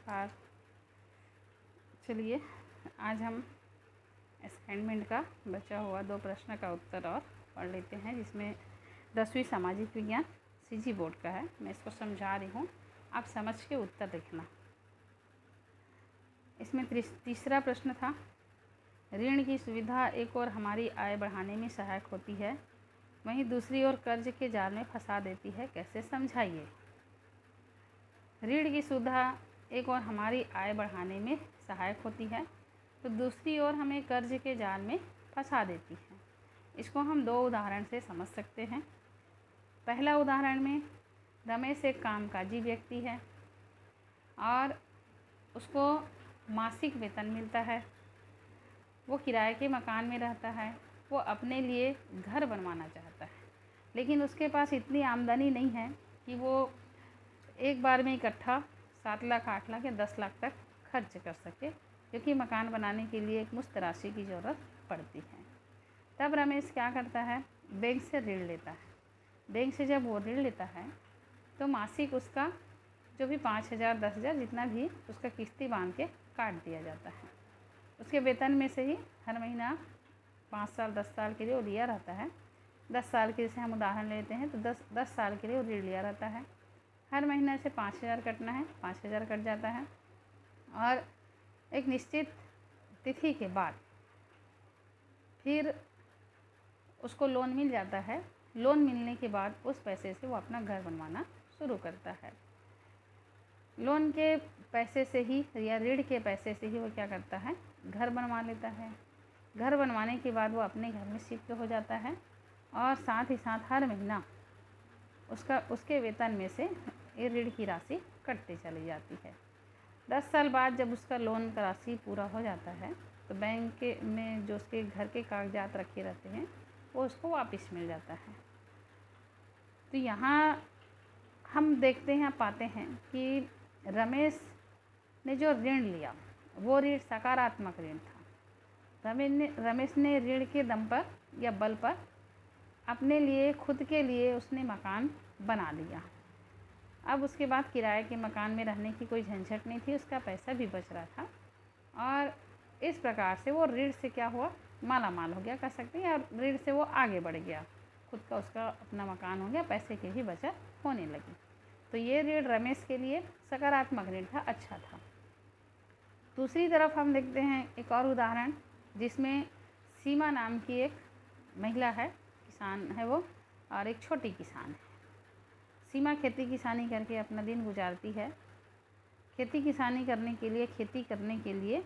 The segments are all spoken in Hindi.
नमस्कार। चलिए आज हम असाइनमेंट का बचा हुआ 2 प्रश्न का उत्तर और पढ़ लेते हैं, जिसमें 10वीं सामाजिक विज्ञान सीजी बोर्ड का है। मैं इसको समझा रही हूँ, आप समझ के उत्तर लिखना। इसमें तीसरा प्रश्न था, ऋण की सुविधा एक ओर हमारी आय बढ़ाने में सहायक होती है, वहीं दूसरी ओर कर्ज के जाल में फंसा देती है, कैसे समझाइए। ऋण की सुविधा एक ओर हमारी आय बढ़ाने में सहायक होती है तो दूसरी ओर हमें कर्ज के जाल में फंसा देती है। इसको हम 2 उदाहरण से समझ सकते हैं। पहला उदाहरण में रमेश एक कामकाजी व्यक्ति है और उसको मासिक वेतन मिलता है। वो किराए के मकान में रहता है। वो अपने लिए घर बनवाना चाहता है, लेकिन उसके पास इतनी आमदनी नहीं है कि वो एक बार में इकट्ठा 7 लाख 8 लाख या 10 लाख तक खर्च कर सके, क्योंकि मकान बनाने के लिए एक मुश्त राशि की ज़रूरत पड़ती है। तब रमेश क्या करता है, बैंक से ऋण लेता है। बैंक से जब वो ऋण लेता है तो मासिक उसका जो भी 5,000 10,000 जितना भी उसका किस्ती बांध के काट दिया जाता है। उसके वेतन में से ही हर महीना 5 साल 10 साल के लिए वो लिया रहता है। 10 साल के जैसे हम उदाहरण लेते हैं तो 10 साल के लिए वो ऋण लिया रहता है। हर महीने से 5,000 कटना है, 5,000 कट जाता है और एक निश्चित तिथि के बाद फिर उसको लोन मिल जाता है। लोन मिलने के बाद उस पैसे से वो अपना घर बनवाना शुरू करता है। लोन के पैसे से ही या ऋण के पैसे से ही वो क्या करता है, घर बनवा लेता है। घर बनवाने के बाद वो अपने घर में शिफ्ट हो जाता है और साथ ही साथ हर महीना उसके वेतन में से ये ऋण की राशि कटती चली जाती है। 10 साल बाद जब उसका लोन का राशि पूरा हो जाता है तो बैंक में जो उसके घर के कागजात रखे रहते हैं वो उसको वापस मिल जाता है। तो यहाँ हम देखते हैं, पाते हैं कि रमेश ने जो ऋण लिया वो ऋण सकारात्मक ऋण था। रमेश ने ऋण के दम पर या बल पर अपने लिए, खुद के लिए उसने मकान बना लिया। अब उसके बाद किराए के मकान में रहने की कोई झंझट नहीं थी, उसका पैसा भी बच रहा था और इस प्रकार से वो ऋण से क्या हुआ, माला माल हो गया कह सकते हैं, और ऋण से वो आगे बढ़ गया। खुद का उसका अपना मकान हो गया, पैसे की भी बचत होने लगी। तो ये ऋण रमेश के लिए सकारात्मक ऋण था, अच्छा था। दूसरी तरफ हम देखते हैं एक और उदाहरण, जिसमें सीमा नाम की एक महिला है, किसान है वो, और एक छोटी किसान है। सीमा खेती किसानी करके अपना दिन गुजारती है। खेती किसानी करने के लिए, खेती करने के लिए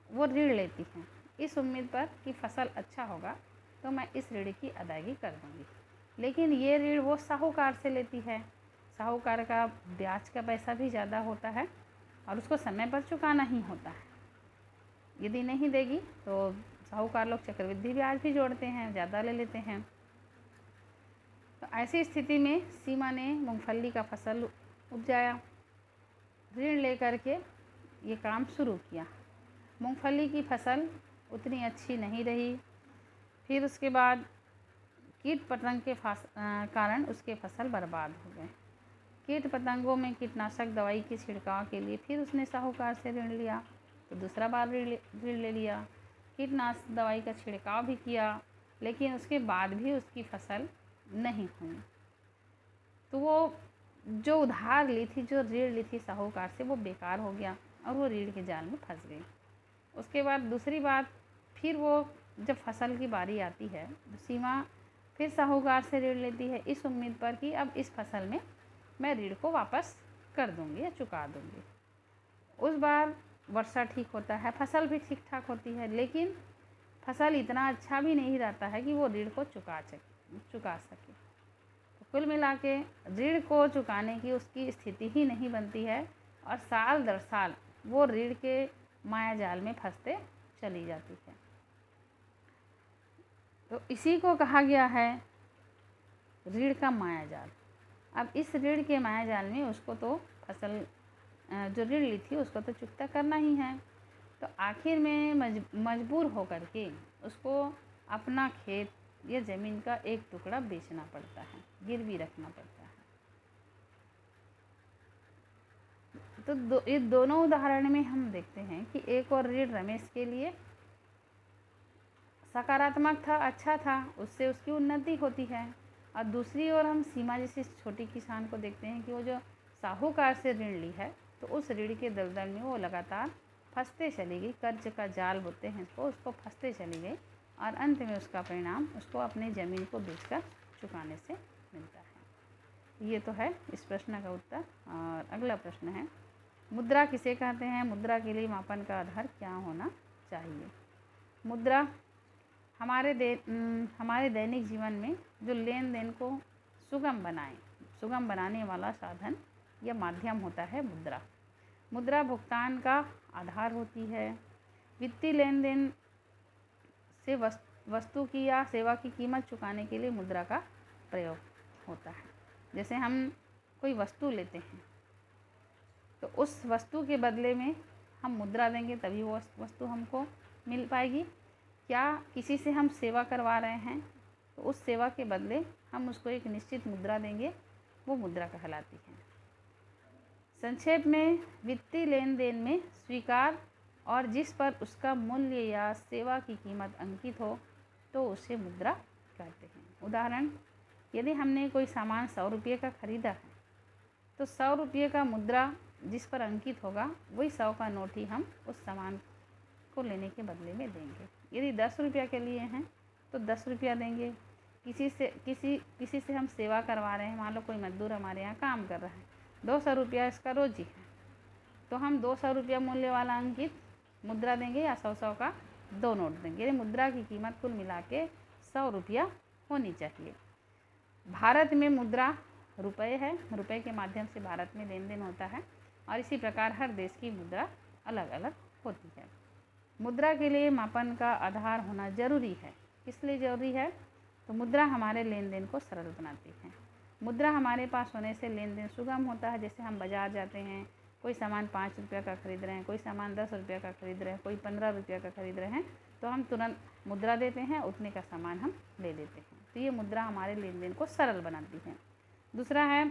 वो ऋण लेती हैं, इस उम्मीद पर कि फसल अच्छा होगा तो मैं इस ऋण की अदायगी कर दूँगी। लेकिन ये ऋण वो साहूकार से लेती है। साहूकार का ब्याज का पैसा भी ज़्यादा होता है और उसको समय पर चुकाना ही होता है। यदि नहीं देगी तो साहूकार लोग चक्रवृद्धि ब्याज भी जोड़ते हैं, ज़्यादा ले लेते हैं। तो ऐसी स्थिति में सीमा ने मूंगफली का फसल उपजाया, ऋण लेकर के ये काम शुरू किया। मूंगफली की फसल उतनी अच्छी नहीं रही। फिर उसके बाद कीट पतंग के कारण उसके फसल बर्बाद हो गए। कीट पतंगों में कीटनाशक दवाई के छिड़काव के लिए फिर उसने साहूकार से ऋण लिया, तो दूसरा बार ऋण ले लिया। कीटनाशक दवाई का छिड़काव भी किया, लेकिन उसके बाद भी उसकी फसल नहीं हुई। तो वो जो उधार ली थी, जो ऋण ली थी साहूकार से, वो बेकार हो गया और वो ऋण के जाल में फंस गई। उसके बाद दूसरी बार फिर वो जब फसल की बारी आती है तो सीमा फिर साहूकार से ऋण लेती है, इस उम्मीद पर कि अब इस फसल में मैं ऋण को वापस कर दूंगी या चुका दूंगी। उस बार वर्षा ठीक होता है, फसल भी ठीक ठाक होती है, लेकिन फसल इतना अच्छा भी नहीं रहता है कि वो ऋण को चुका सके। तो कुल मिला के ऋण को चुकाने की उसकी स्थिति ही नहीं बनती है और साल दर साल वो ऋण के माया जाल में फंसते चली जाती है। तो इसी को कहा गया है ऋण का माया जाल। अब इस ऋण के माया जाल में उसको तो फसल जो ऋण ली थी उसको तो चुकता करना ही है। तो आखिर में मजबूर होकर के उसको अपना खेत या ज़मीन का एक टुकड़ा बेचना पड़ता है, गिरवी रखना पड़ता है। तो ये दोनों उदाहरण में हम देखते हैं कि एक और ऋण रमेश के लिए सकारात्मक था, अच्छा था, उससे उसकी उन्नति होती है। और दूसरी ओर हम सीमा जैसी छोटी किसान को देखते हैं कि वो जो साहूकार से ऋण ली है तो उस ऋण के दलदल में वो लगातार फंसते चली गई, कर्ज का जाल बोलते हैं उसको फंसते चली गई और अंत में उसका परिणाम उसको अपनी ज़मीन को बेचकर चुकाने से मिलता है। ये तो है इस प्रश्न का उत्तर। और अगला प्रश्न है, मुद्रा किसे कहते हैं? मुद्रा के लिए मापन का आधार क्या होना चाहिए? मुद्रा हमारे दैनिक जीवन में जो लेन देन को सुगम बनाने वाला साधन या माध्यम होता है मुद्रा। मुद्रा भुगतान का आधार होती है। वित्तीय लेन देन से वस्तु की या सेवा की कीमत चुकाने के लिए मुद्रा का प्रयोग होता है। जैसे हम कोई वस्तु लेते हैं तो उस वस्तु के बदले में हम मुद्रा देंगे तभी वो वस्तु हमको मिल पाएगी। क्या किसी से हम सेवा करवा रहे हैं तो उस सेवा के बदले हम उसको एक निश्चित मुद्रा देंगे, वो मुद्रा कहलाती है। संक्षेप में वित्तीय लेन देन में स्वीकार और जिस पर उसका मूल्य या सेवा की कीमत अंकित हो तो उसे मुद्रा कहते हैं। उदाहरण, यदि हमने कोई सामान 100 रुपये का ख़रीदा है तो 100 रुपये का मुद्रा जिस पर अंकित होगा वही 100 का नोट ही हम उस सामान को लेने के बदले में देंगे। यदि 10 रुपया के लिए हैं तो 10 रुपया देंगे। किसी से हम सेवा करवा रहे हैं, मान लो कोई मजदूर हमारे यहाँ काम कर रहा है, 200 रुपया इसका रोजी है तो हम 200 रुपया मूल्य वाला अंकित मुद्रा देंगे या 100 का 2 नोट देंगे। ये मुद्रा की कीमत कुल मिला के 100 रुपया होनी चाहिए। भारत में मुद्रा रुपये है, रुपये के माध्यम से भारत में लेन देन होता है और इसी प्रकार हर देश की मुद्रा अलग अलग होती है। मुद्रा के लिए मापन का आधार होना जरूरी है। किस लिए जरूरी है? तो मुद्रा हमारे लेन देन को सरल बनाती है। मुद्रा हमारे पास होने से लेन देन सुगम होता है। जैसे हम बाज़ार जाते हैं, कोई सामान 5 रुपये का खरीद रहे हैं, कोई सामान 10 रुपये का खरीद रहे हैं, कोई 15 रुपये का खरीद रहे हैं तो हम तुरंत मुद्रा देते हैं, उतने का सामान हम ले लेते हैं। तो ये मुद्रा हमारे लेन देन को सरल बनाती है। दूसरा है,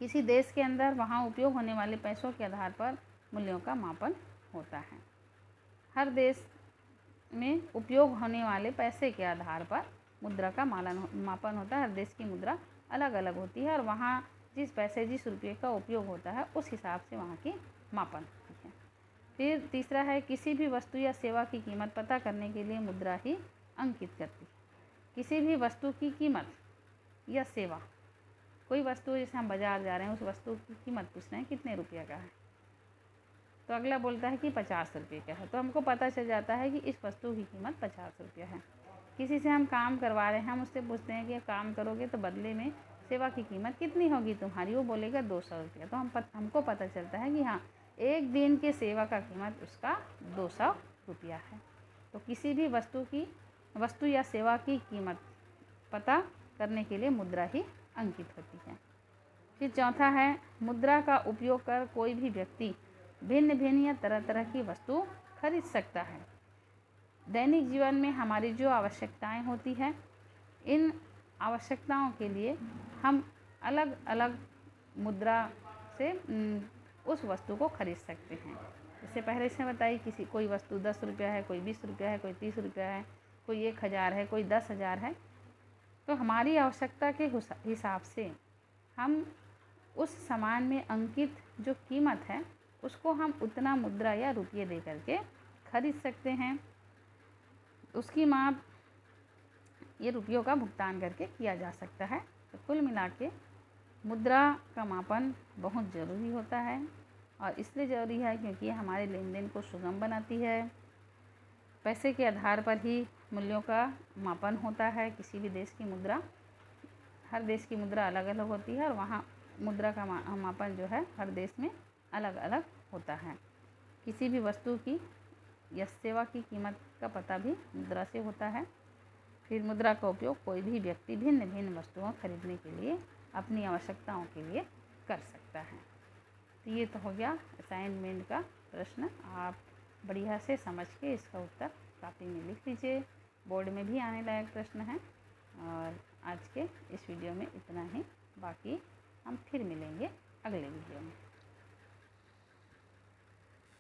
किसी देश के अंदर वहाँ उपयोग होने वाले पैसों के आधार पर मूल्यों का मापन होता है। हर देश में उपयोग होने वाले पैसे के आधार पर मुद्रा का मापन होता है। हर देश की मुद्रा अलग अलग होती है और वहाँ जिस पैसे जिस रुपये का उपयोग होता है उस हिसाब से वहाँ की मापन होती है। फिर तीसरा है, किसी भी वस्तु या सेवा की कीमत पता करने के लिए मुद्रा ही अंकित करती है। किसी भी वस्तु की कीमत या सेवा, कोई वस्तु जैसे हम बाज़ार जा रहे हैं, उस वस्तु की कीमत पूछ रहे हैं कितने रुपये का है तो अगला बोलता है कि 50 रुपये का है, तो हमको पता चल जाता है कि इस वस्तु की कीमत 50 रुपये है। किसी से हम काम करवा रहे हैं, हम उससे पूछते हैं कि काम करोगे तो बदले में सेवा की कीमत कितनी होगी तुम्हारी, वो बोलेगा 200 रुपया। तो हमको पता चलता है कि हाँ, एक दिन के सेवा का कीमत उसका 200 रुपया है। तो किसी भी वस्तु या सेवा की कीमत पता करने के लिए मुद्रा ही अंकित होती है। फिर चौथा है, मुद्रा का उपयोग कर कोई भी व्यक्ति भिन्न भिन्न या तरह तरह की वस्तु खरीद सकता है। दैनिक जीवन में हमारी जो आवश्यकताएं होती हैं, इन आवश्यकताओं के लिए हम अलग अलग मुद्रा से उस वस्तु को खरीद सकते हैं। इससे पहले से बताई, कोई वस्तु 10 रुपया है, कोई 20 रुपया है, कोई 30 रुपया है, कोई 1000 है, कोई 10,000 है। तो हमारी आवश्यकता के हिसाब से हम उस सामान में अंकित जो कीमत है उसको हम उतना मुद्रा या रुपये दे करके खरीद सकते हैं। उसकी माप ये रुपयों का भुगतान करके किया जा सकता है। तो कुल मिला के मुद्रा का मापन बहुत ज़रूरी होता है और इसलिए ज़रूरी है क्योंकि ये हमारे लेन देन को सुगम बनाती है। पैसे के आधार पर ही मूल्यों का मापन होता है। किसी भी देश की मुद्रा, हर देश की मुद्रा अलग अलग होती है और वहाँ मुद्रा का मापन जो है हर देश में अलग अलग होता है। किसी भी वस्तु की या सेवा की कीमत का पता भी मुद्रा से होता है। फिर मुद्रा का उपयोग कोई भी व्यक्ति भिन्न भिन्न वस्तुओं खरीदने के लिए अपनी आवश्यकताओं के लिए कर सकता है। तो ये तो हो गया असाइनमेंट का प्रश्न। आप बढ़िया से समझ के इसका उत्तर कॉपी में लिख लीजिए। बोर्ड में भी आने लायक प्रश्न है। और आज के इस वीडियो में इतना ही, बाकी हम फिर मिलेंगे अगले वीडियो में।